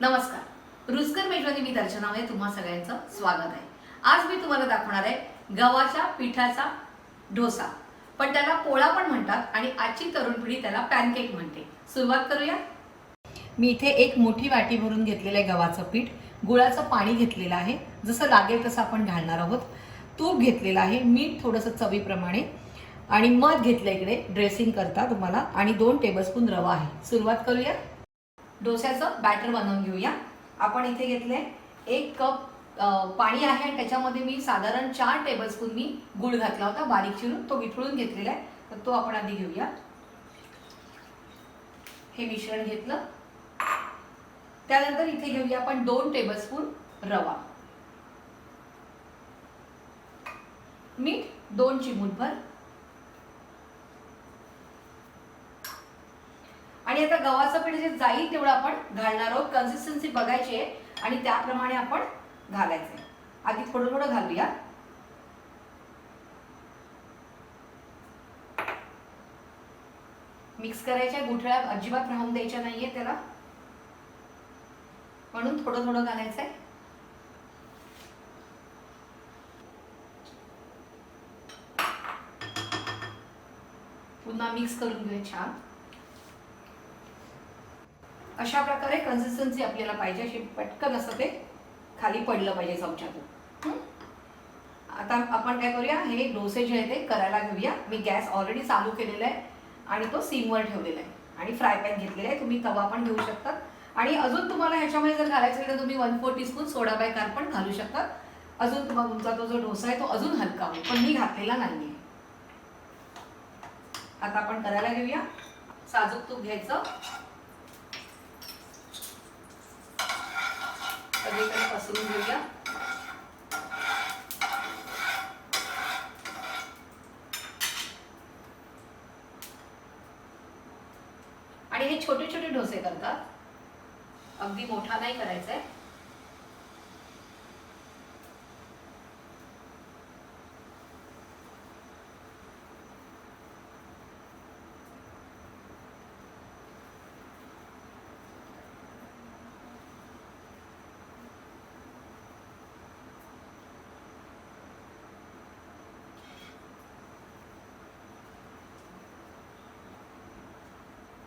नमस्कार, रुचकर मेजवानी मी दर्शनामध्ये तुम्हा सगळ्यांचं स्वागत आहे। आज मी तुम्हाला दाखवणार आहे गव्हाच्या पिठाचा डोसा, पण त्याला पोळा पण म्हणतात आणि आजची तरुण पिढी त्याला पॅनकेक म्हणते। सुरुवात करूया। मी इथे एक मोठी वाटी भरून घेतलेलं आहे गव्हाचं पीठ, गुळाचं पाणी घेतलेलं आहे, जसं लागेल तसं आपण घालणार आहोत। तूप घेतलेलं आहे, मीठ थोडंसं चवीप्रमाणे आणि मध घेतलं इकडे ड्रेसिंग करता तुम्हाला, आणि 2 टेबलस्पून रवा आहे। सुरुवात करूया। डोस्याचं बॅटर बनवून घेऊया। आपण इथे घेतले 1 कप पाणी आहे आणि त्याच्यामध्ये मी साधारण 4 टेबलस्पून मी गुळ घातला होता बारीक चिरून, तो वितळून घेतलेला आहे, तर तो आपण आधी घेऊया। हे मिश्रण घेतलं, त्यानंतर इथे घेऊया आपण 2 टेबलस्पून रवा, मीठ 2 चिमूटभर, आणि आता गव्हाचं पीठ जे जाईल तेवढं आपण घालणार आहोत। कन्सिस्टन्सी बघायची आहे आणि त्याप्रमाणे आपण घालायचं आहे। आधी थोडं थोडं घालूया। मिक्स करायच्या, गुठळ्या अजिबात राहून द्यायच्या नाहीये त्याला, म्हणून थोडं थोडं घालायचं आहे। पुन्हा मिक्स करून घेऊया छान। अशा प्रकारे कन्सिस्टन्सी आपल्याला पाहिजे, अशी पटकन असं ते खाली पडलं पाहिजे चमच्यातून। आता आपण काय करूया, हे डोसे जे आहे ते करायला घेऊया। मी गॅस ऑलरेडी चालू केलेला आहे आणि तो सिमवर ठेवलेला आहे, आणि फ्राय पॅन घेतलेला आहे, तुम्ही तवा पण घेऊ शकतात। आणि अजून तुम्हाला ह्याच्यामध्ये जर घालायचं असेल तर तुम्ही 1/4 टीस्पून सोडा बायकार पण घालू शकतात। अजून तुम्हाला तुमचा तो जो डोसा आहे तो अजून हलका होईल, पण मी घातलेला नाहीये। आता आपण करायला घेऊया। साजूक तूप घ्यायचं, सगळीकडे पसरून घेऊया। आणि हे छोटे छोटे डोसे करतात, अगदी मोठा नाही करायचा आहे।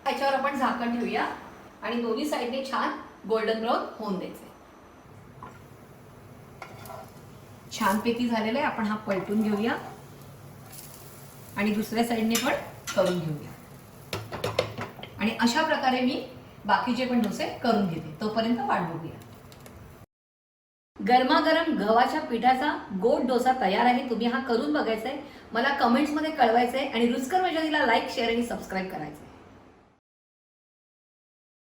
याच्यावर आपण झाकण ठेवूया आणि दोन्ही साइडने छान गोल्डन ब्राउन होऊन द्यायचे। छानपैकी झालेलं आहे, आपण हा पलटून घेऊया आणि दुसऱ्या साइडने पण करून घेऊया। आणि अशा प्रकारे मी बाकीचे पण डोसे करून घेते, तोपर्यंत वाट बघूया। गरमागरम गव्हाच्या पिठाचा गोड डोसा तयार आहे। तुम्ही हा करून बघायचा आहे, मला कमेंट्समध्ये कळवायचं आहे, आणि रुचकर मेजवानीला लाईक, शेअर आणि सबस्क्राईब करायचं आहे।